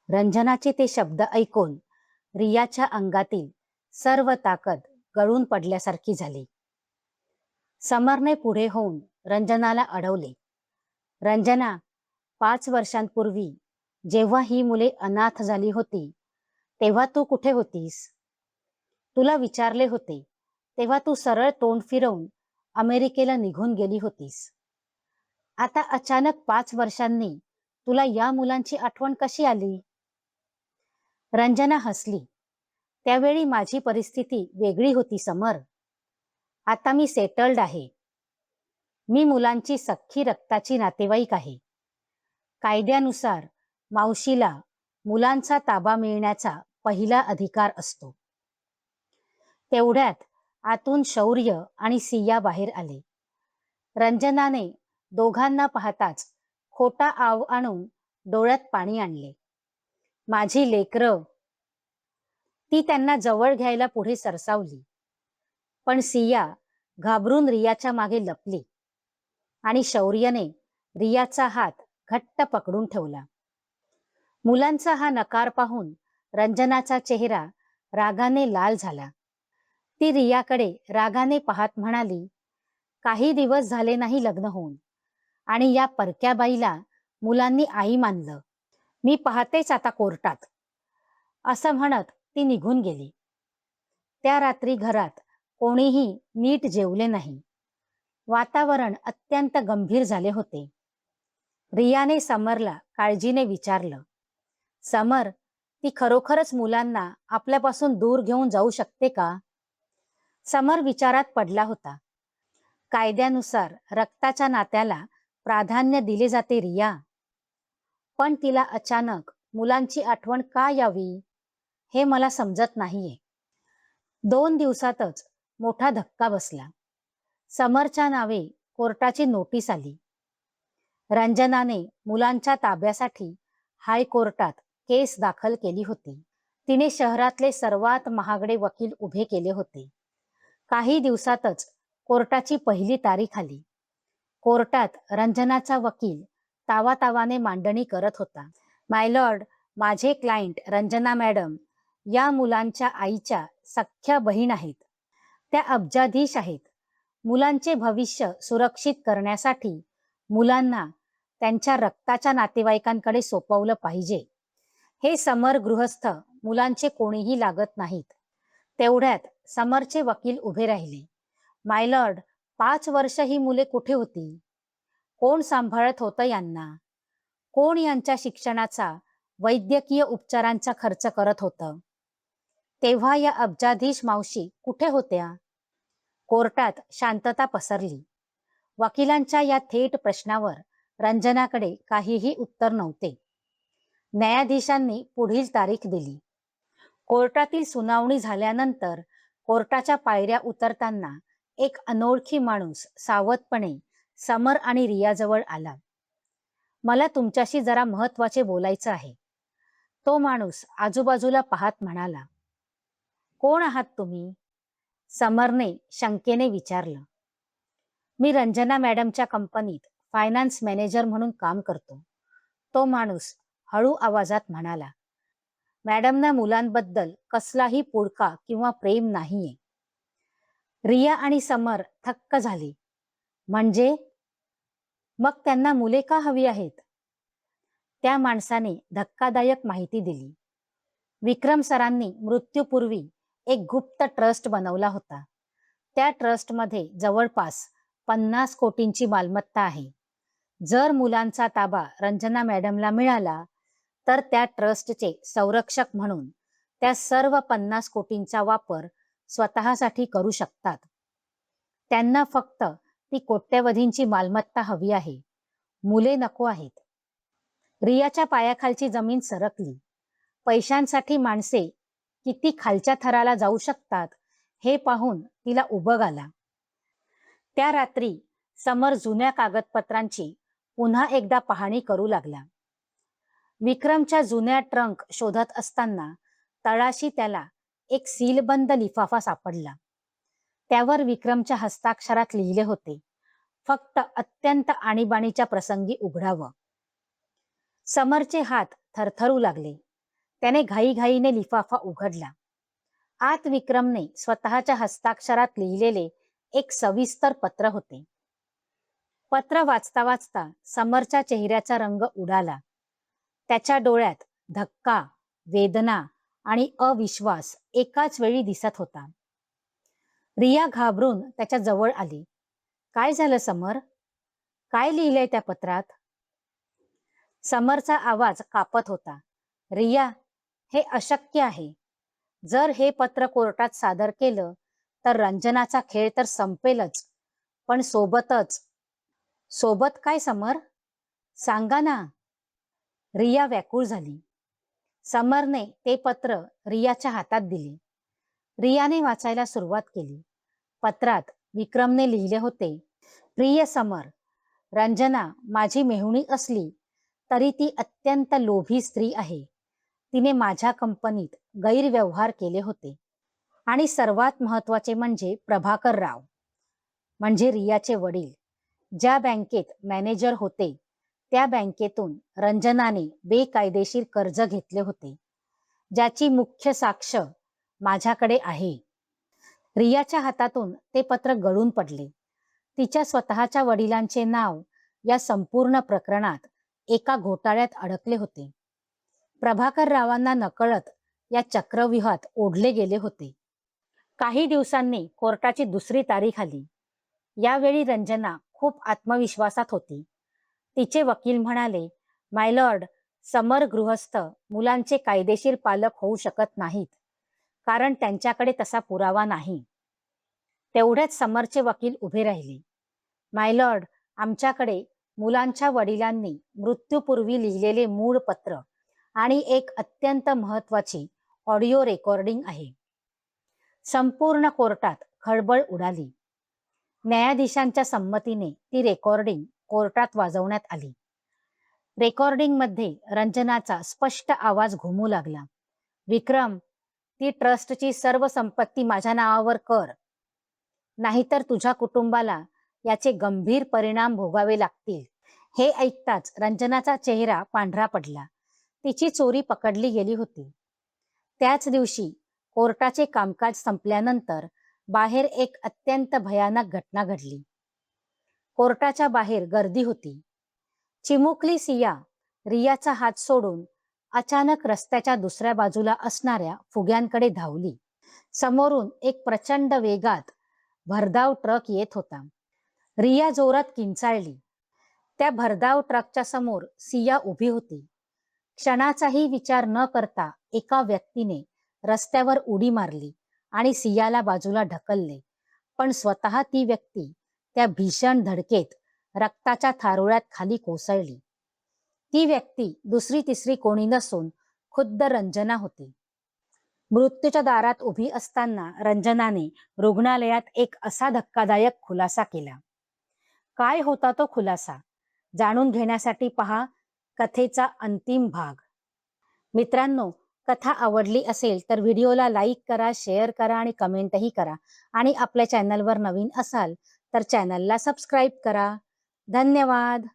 रंजनाचे ते शब्द ऐकून रियाच्या अंगातील सर्व ताकद गळून पडल्यासारखी झाली. समरने पुढे होऊन रंजनाला अडवले. रंजना, 5 वर्षांपूर्वी जेव्हा ही मुले अनाथ झाली होती तेव्हा तू कुठे होतीस? तुला विचारले होते तेव्हा तू सरळ तोंड फिरवून अमेरिकेला निघून गेली होतीस. आता अचानक 5 वर्षांनी तुला या मुलांची आठवण कशी आली? रंजना हसली. त्यावेळी माझी परिस्थिती वेगळी होती समर. आता मी सेटल्ड आहे. मी मुलांची सख्खी रक्ताची नातेवाईक आहे. कायद्यानुसार मावशीला मुलांचा ताबा मिळण्याचा पहिला अधिकार असतो. तेवढ्यात आतून शौर्य आणि सिया बाहेर आले. रंजनाने दोघांना पाहताच खोटा आव आणून डोळ्यात पाणी आणले. माझी लेकरं. ती त्यांना जवळ घ्यायला पुढे सरसावली. पण सिया घाबरून रियाच्या मागे लपली आणि शौर्यने रियाचा हात घट्ट पकडून ठेवला. मुलांचा हा नकार पाहून रंजनाचा चेहरा रागाने लाल झाला. ती रियाकडे रागाने पाहत म्हणाली, काही दिवस झाले नाही लग्न होऊन आणि या परक्या बाईला मुलांनी आई मानलं. मी पाहतेच आता कोर्टात. असं म्हणत ती निघून गेली. त्या रात्री घरात कोणीही नीट जेवले नाही. वातावरण अत्यंत गंभीर झाले होते. रियाने समरला काळजीने विचारलं, समर, ती खरोखरच मुलांना आपल्यापासून दूर घेऊन जाऊ शकते का? समर विचारात पडला होता. कायद्यानुसार रक्ताच्या नात्याला प्राधान्य दिले जाते रिया. पण तिला अचानक मुलांची आठवण का यावी हे मला समजत नाहीये. 2 दिवसातच मोठा धक्का बसला. समरच्या नावे कोर्टाची नोटीस आली. रंजनाने मुलांच्या ताब्यासाठी हायकोर्टात केस दाखल केली होती. तिने शहरातले सर्वात महागडे वकील उभे केले होते. काही दिवसातच कोर्टाची पहिली तारीख आली. कोर्टात रंजनाचा वकील तावातावाने मांडणी करत होता. माय लॉर्ड, माझे क्लायंट रंजना मॅडम या मुलांच्या आईच्या सख्ख्या बहीण आहेत. त्या अब्जाधीश आहेत. मुलांचे भविष्य सुरक्षित करण्यासाठी मुलांना त्यांच्या रक्ताच्या नातेवाईकांकडे सोपवलं पाहिजे. हे समर गृहस्थ मुलांचे कोणीही लागत नाहीत. तेवढ्यात समरचे वकील उभे राहिले. माय लॉर्ड, 5 वर्ष ही मुले कुठे होती? कोण सांभाळत होतं यांना? कोण यांच्या शिक्षणाचा, वैद्यकीय उपचारांचा खर्च करत होतं? तेव्हा या अब्जाधीश मावशी कुठे होत्या? कोर्टात शांतता पसरली. वकिलांच्या या थेट प्रश्नावर रंजनाकडे काहीही उत्तर नव्हते. न्यायाधीशांनी पुढील तारीख दिली. कोर्टातील सुनावणी झाल्यानंतर कोर्टाच्या पायऱ्या उतरताना एक अनोळखी माणूस सावधपणे समर आणि रियाजवळ आला. मला तुमच्याशी जरा महत्वाचे बोलायचं आहे. तो माणूस आजूबाजूला पाहत म्हणाला. कोण आहात तुम्ही? समरने शंकेने विचारलं. मी रंजना मॅडमच्या कंपनीत फायनान्स मॅनेजर म्हणून काम करतो. तो माणूस हळू आवाजात म्हणाला. मॅडमना मुलांबद्दल कसलाही पुळका किंवा प्रेम नाहीये. रिया आणि समर थक्क झाली. म्हणजे? मग त्यांना मुले का हवी आहेत? त्या माणसाने धक्कादायक माहिती दिली. विक्रम सरांनी मृत्यूपूर्वी एक गुप्त ट्रस्ट बनवला होता. त्या ट्रस्टमध्ये जवळपास 50 कोटींची मालमत्ता आहे. जर मुलांचा ताबा रंजना मॅडमला मिळाला तर त्या ट्रस्टचे संरक्षक म्हणून त्या सर्व 50 कोटींचा वापर स्वतःसाठी करू शकतात. त्यांना फक्त ती कोट्यवधींची मालमत्ता हवी आहे. मुले नको आहेत. रियाच्या पायाखालची जमीन सरकली. पैशांसाठी माणसे किती खालच्या थराला जाऊ शकतात हे पाहून तिला उबग आला. त्या रात्री समर जुन्या कागदपत्रांची पुन्हा एकदा पाहणी करू लागला. विक्रमच्या जुन्या ट्रंक शोधत असताना तळाशी त्याला एक सीलबंद लिफाफा सापडला. त्यावर विक्रमच्या हस्ताक्षरात लिहिले होते, फक्त अत्यंत आणीबाणीच्या प्रसंगी उघडावं. समरचे हात थरथरू लागले. त्याने घाईघाईने लिफाफा उघडला. आत विक्रमने स्वतःच्या हस्ताक्षरात लिहिलेले एक सविस्तर पत्र होते. पत्र वाचता वाचता समरच्या चेहऱ्याचा रंग उडाला. त्याच्या डोळ्यात धक्का, वेदना आणि अविश्वास एकाच वेळी दिसत होता. रिया घाबरून त्याच्या जवळ आली. काय झालं समर? काय लिहिलंय त्या पत्रात? समरचा आवाज कापत होता. रिया, हे अशक्य आहे. जर हे पत्र कोर्टात सादर केलं तर रंजनाचा खेळ तर संपेलच, पण सोबत काय समर? सांगा ना. रिया व्याकुळ झाली. समरने ते पत्र रियाच्या हातात दिले. रियाने वाचायला सुरुवात केली. पत्रात विक्रमने लिहिले होते, प्रिय समर, रंजना माझी मेहुणी असली तरी ती अत्यंत लोभी स्त्री आहे. तिने माझ्या कंपनीत गैरव्यवहार केले होते आणि सर्वात महत्वाचे म्हणजे प्रभाकर राव म्हणजे रियाचे वडील ज्या बँकेत मॅनेजर होते त्या बँकेतून रंजनाने बेकायदेशीर कर्ज घेतले होते, ज्याची मुख्य साक्ष माझ्याकडे आहे. रियाच्या हातातून ते पत्र गळून पडले. तिच्या स्वतःच्या वडिलांचे नाव या संपूर्ण प्रकरणात एका घोटाळ्यात अडकले होते. प्रभाकर रावांना नकळत या चक्रव्यूहात ओढले गेले होते. काही दिवसांनी कोर्टाची दुसरी तारीख आली. यावेळी रंजना खूप आत्मविश्वासात होती. तिचे वकील म्हणाले, माय लॉर्ड, समर गृहस्थ मुलांचे कायदेशीर पालक होऊ शकत नाहीत, कारण त्यांच्याकडे तसा पुरावा नाही. तेवढेच समरचे वकील उभे राहिले. माय लॉर्ड, आमच्याकडे मुलांच्या वडिलांनी मृत्यूपूर्वी लिहिलेले मूळ पत्र आणि एक अत्यंत महत्वाची ऑडिओ रेकॉर्डिंग आहे. संपूर्ण कोर्टात खळबळ उडाली. न्यायाधीशांच्या संमतीने ती रेकॉर्डिंग कोर्टात वाजवण्यात आली. रेकॉर्डिंगमध्ये रंजनाचा स्पष्ट आवाज घुमू लागला. विक्रम, ती ट्रस्टची सर्व संपत्ती माझ्या नावावर कर, नाहीतर तुझ्या कुटुंबाला याचे गंभीर परिणाम भोगावे लागतील. हे ऐकताच रंजनाचा चेहरा पांढरा पडला. तिची चोरी पकडली गेली होती. त्याच दिवशी कोर्टाचे कामकाज संपल्यानंतर बाहेर एक अत्यंत भयानक घटना घडली. कोर्टाच्या बाहेर गर्दी होती. चिमुकली सिया रियाचा हात सोडून अचानक रस्त्याच्या दुसऱ्या बाजूला असणाऱ्या फुग्यांकडे धावली. समोरून एक प्रचंड वेगात भरधाव ट्रक येत होता. रिया जोरात किंचाळली. त्या भरधाव ट्रकच्या समोर सिया उभी होती. क्षणाचाही विचार न करता एका व्यक्तीने रस्त्यावर उडी मारली आणि सियाला बाजूला ढकलले, पण स्वतः ती व्यक्ती त्या भीषण धडकेत रक्ताच्या थारोळ्यात खाली कोसळली. ती व्यक्ती दुसरी तिसरी कोणी नसून खुद्द रंजना होती. मृत्यूच्या दारात उभी असताना रंजनाने रुग्णालयात एक असा धक्कादायक खुलासा केला. काय होता तो खुलासा? जाणून घेण्यासाठी पहा कथेचा अंतिम भाग. मित्रांनो, कथा आवडली असेल तर व्हिडिओला लाईक करा, शेअर करा आणि कमेंटही करा. आणि आपल्या चॅनलवर नवीन असाल तर चॅनलला सबस्क्राईब करा. धन्यवाद.